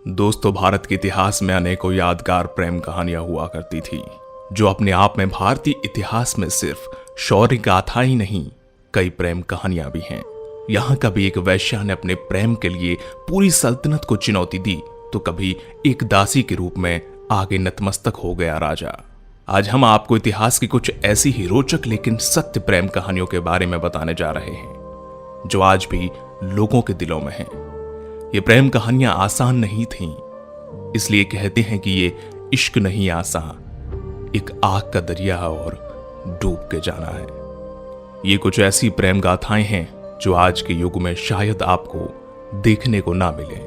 दोस्तों, भारत के इतिहास में अनेकों यादगार प्रेम कहानियां हुआ करती थी, जो अपने आप में भारतीय इतिहास में सिर्फ शौर्य गाथा ही नहीं, कई प्रेम कहानियां भी हैं। यहां कभी एक वैश्या ने अपने प्रेम के लिए पूरी सल्तनत को चुनौती दी, तो कभी एक दासी के रूप में आगे नतमस्तक हो गया राजा। आज हम आपको इतिहास की कुछ ऐसी ही रोचक लेकिन सत्य प्रेम कहानियों के बारे में बताने जा रहे हैं, जो आज भी लोगों के दिलों में हैं। ये प्रेम कहानियां आसान नहीं थीं, इसलिए कहते हैं कि ये इश्क नहीं आसान, एक आग का दरिया और डूब के जाना है। ये कुछ ऐसी प्रेम गाथाएं हैं जो आज के युग में शायद आपको देखने को ना मिले।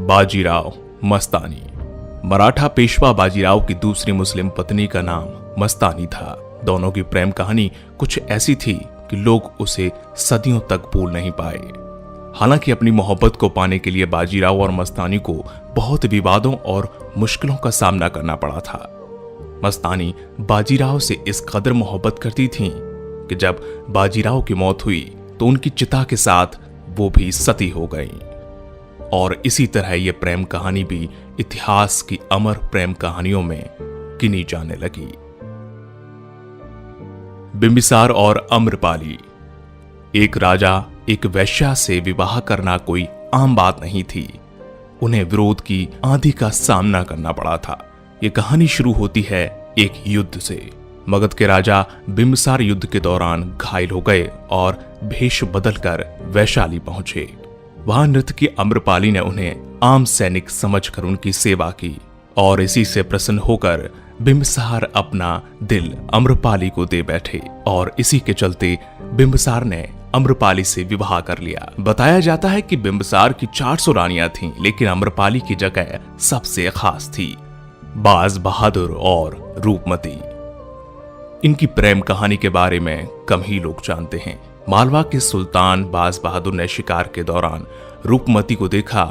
बाजीराव मस्तानी। मराठा पेशवा बाजीराव की दूसरी मुस्लिम पत्नी का नाम मस्तानी था। दोनों की प्रेम कहानी कुछ ऐसी थी कि लोग उसे सदियों तक भूल नहीं पाए। हालांकि अपनी मोहब्बत को पाने के लिए बाजीराव और मस्तानी को बहुत विवादों और मुश्किलों का सामना करना पड़ा था। मस्तानी बाजीराव से इस कदर मोहब्बत करती थीं कि जब बाजीराव की मौत हुई तो उनकी चिता के साथ वो भी सती हो गईं। और इसी तरह ये प्रेम कहानी भी इतिहास की अमर प्रेम कहानियों में गिनी जाने लगी। बिंबिसार और अम्रपाली। एक राजा एक वैश्या से विवाह करना कोई आम बात नहीं थी। उन्हें विरोध की आंधी का सामना करना पड़ा था। यह कहानी शुरू होती है एक युद्ध से। मगध के राजा बिंबिसार युद्ध के दौरान घायल हो गए और भेष बदलकर वैशाली पहुंचे। वहां नृत्य की अम्रपाली ने उन्हें आम सैनिक समझकर उनकी सेवा की और इसी से प्रसन्न होकर बिंबिसार अपना दिल अम्रपाली को दे बैठे और इसी के चलते बिंबिसार ने अम्रपाली से विवाह कर लिया। बताया जाता है कि बिंबिसार की 400 रानियां थीं, लेकिन अम्रपाली की जगह सबसे खास थी बाज बहादुर और रूपमती। इनकी प्रेम कहानी के बारे में कम ही लोग जानते हैं। मालवा के सुल्तान बाज बहादुर ने शिकार के दौरान रूपमती को देखा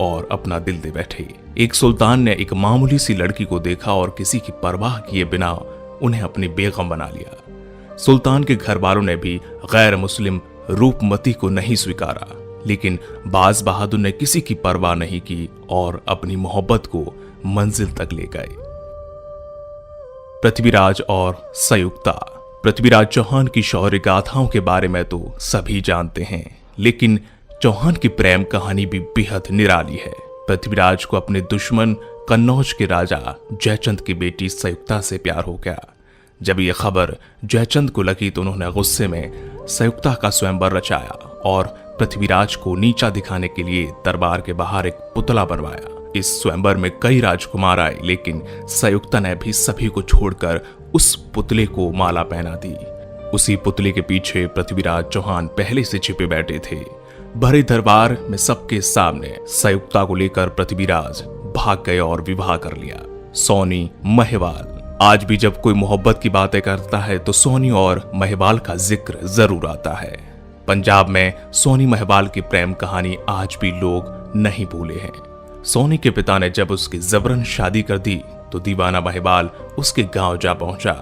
और अपना दिल दे बैठे। एक सुल्तान ने एक मामूली सी लड़की को देखा और किसी की परवाह किए बिना उन्हें अपनी बेगम बना लिया। सुल्तान के घर वालों ने भी गैर मुस्लिम रूपमती को नहीं स्वीकारा, लेकिन बाज बहादुर ने किसी की परवाह नहीं की और अपनी मोहब्बत को मंजिल तक ले गए। पृथ्वीराज और संयुक्ता। पृथ्वीराज चौहान की शौर्य गाथाओं के बारे में तो सभी जानते हैं, लेकिन चौहान की प्रेम कहानी भी बेहद निराली है। पृथ्वीराज को अपने दुश्मन कन्नौज के राजा जयचंद की बेटी संयुक्ता से प्यार हो गया। जब यह खबर जयचंद को लगी तो उन्होंने गुस्से में संयुक्ता का स्वयंवर रचाया और पृथ्वीराज को नीचा दिखाने के लिए दरबार के बाहर एक पुतला बनवाया। इस स्वयंवर में कई राजकुमार आए, लेकिन संयुक्ता ने भी सभी को छोड़कर उस पुतले को माला पहना दी। उसी पुतले के पीछे पृथ्वीराज चौहान पहले से छिपे बैठे थे। भरे दरबार में सबके सामने संयुक्ता को लेकर पृथ्वीराज भाग गए और विवाह कर लिया। सोनी महिवाल। आज भी जब कोई मोहब्बत की बातें करता है तो सोनी और महिवाल का जिक्र जरूर आता है। पंजाब में सोनी महिवाल की प्रेम कहानी आज भी लोग नहीं भूले हैं। सोनी के पिता ने जब उसकी जबरन शादी कर दी तो दीवाना महिवाल उसके गांव जा पहुंचा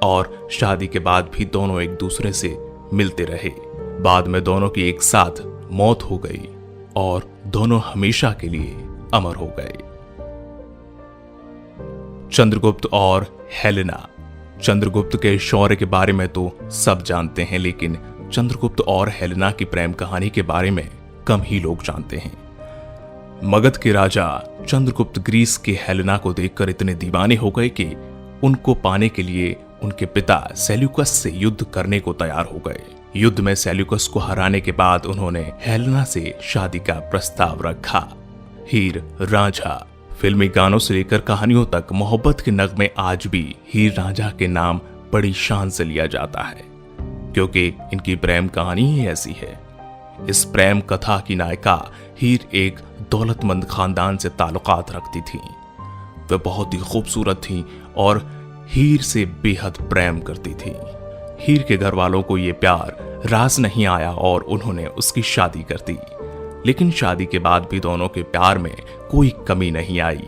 और शादी के बाद भी दोनों एक दूसरे से मिलते रहे। बाद में दोनों की एक साथ मौत हो गई और दोनों हमेशा के लिए अमर हो गए। चंद्रगुप्त और हेलेना। चंद्रगुप्त के शौर्य के बारे में तो सब जानते हैं, लेकिन चंद्रगुप्त और हेलेना की प्रेम कहानी के बारे में कम ही लोग जानते हैं। मगध के राजा चंद्रगुप्त ग्रीस के हेलेना को देखकर इतने दीवाने हो गए कि उनको पाने के लिए उनके पिता सेल्यूकस से युद्ध करने को तैयार हो गए। युद्ध में सेल्यूकस को हराने के बाद उन्होंने हेलेना से शादी का प्रस्ताव रखा। हीर रांझा। फिल्मी गानों से लेकर कहानियों तक मोहब्बत के नगमे आज भी हीर रांझा के नाम बड़ी शान से लिया जाता है, क्योंकि इनकी प्रेम कहानी ही ऐसी है। इस प्रेम कथा की नायिका हीर एक दौलतमंद खानदान से ताल्लुकात रखती थी। वे बहुत ही खूबसूरत थी और हीर से बेहद प्रेम करती थी। हीर के घर वालों को यह प्यार रास नहीं आया और उन्होंने उसकी शादी कर दी, लेकिन शादी के बाद भी दोनों के प्यार में कोई कमी नहीं आई।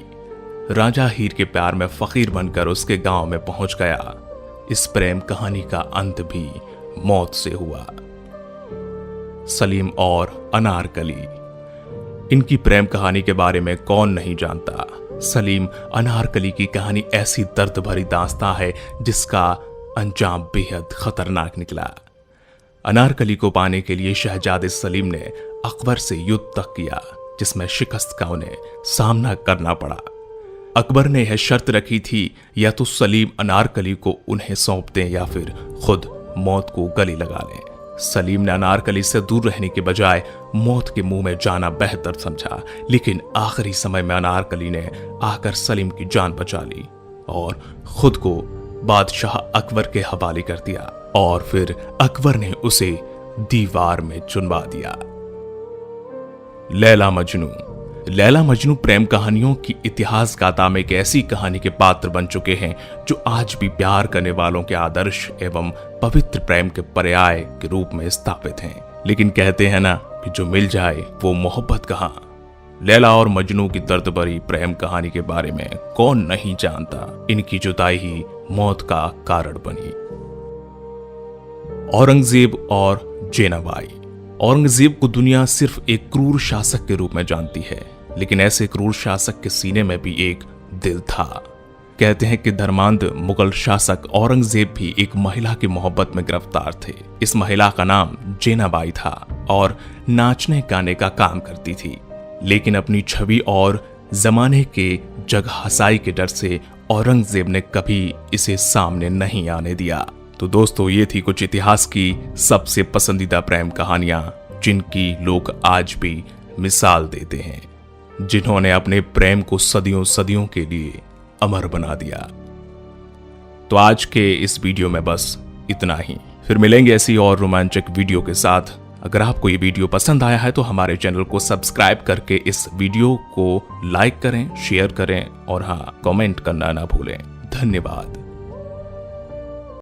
राजा हीर के प्यार में फकीर बनकर उसके गांव में पहुंच गया। इस प्रेम कहानी का अंत भी मौत से हुआ। सलीम और अनारकली। इनकी प्रेम कहानी के बारे में कौन नहीं जानता। सलीम अनारकली की कहानी ऐसी दर्द भरी दास्तां है जिसका अंजाम बेहद खतरनाक निकला। अनारकली को पाने के लिए शहजादे सलीम ने अकबर से युद्ध तक किया, जिसमें शिकस्त का उन्हें सामना करना पड़ा। अकबर ने यह शर्त रखी थी, या तो सलीम अनारकली को उन्हें सौंप दें या फिर खुद मौत को गले लगा लें। सलीम ने अनारकली से दूर रहने के बजाय मौत के मुंह में जाना बेहतर समझा, लेकिन आखिरी समय में अनारकली ने आकर सलीम की जान बचा ली और खुद को बादशाह अकबर के हवाले कर दिया, और फिर अकबर ने उसे दीवार में चुनवा दिया। लैला मजनू। लैला मजनू प्रेम कहानियों की इतिहास गाथा में एक ऐसी कहानी के पात्र बन चुके हैं जो आज भी प्यार करने वालों के आदर्श एवं पवित्र प्रेम के पर्याय के रूप में स्थापित हैं। लेकिन कहते हैं ना कि जो मिल जाए वो मोहब्बत कहाँ। लैला और मजनू की दर्द भरी प्रेम कहानी के बारे में कौन नहीं जानता। इनकी जुदाई ही मौत का कारण बनी। औरंगजेब और जेनाबाई। औरंगजेब को दुनिया सिर्फ एक क्रूर शासक के रूप में जानती है, लेकिन ऐसे क्रूर शासक के सीने में भी एक दिल था। कहते हैं कि धर्मांध मुगल शासक औरंगजेब भी एक महिला की मोहब्बत में गिरफ्तार थे। इस महिला का नाम जेनाबाई था और नाचने गाने का काम करती थी, लेकिन अपनी छवि और जमाने के जगहसाई के डर से औरंगजेब ने कभी इसे सामने नहीं आने दिया। तो दोस्तों, ये थी कुछ इतिहास की सबसे पसंदीदा प्रेम कहानियां जिनकी लोग आज भी मिसाल देते हैं, जिन्होंने अपने प्रेम को सदियों सदियों के लिए अमर बना दिया। तो आज के इस वीडियो में बस इतना ही। फिर मिलेंगे ऐसी और रोमांचक वीडियो के साथ। अगर आपको ये वीडियो पसंद आया है तो हमारे चैनल को सब्सक्राइब करके इस वीडियो को लाइक करें, शेयर करें और हाँ, कमेंट करना ना भूलें। धन्यवाद।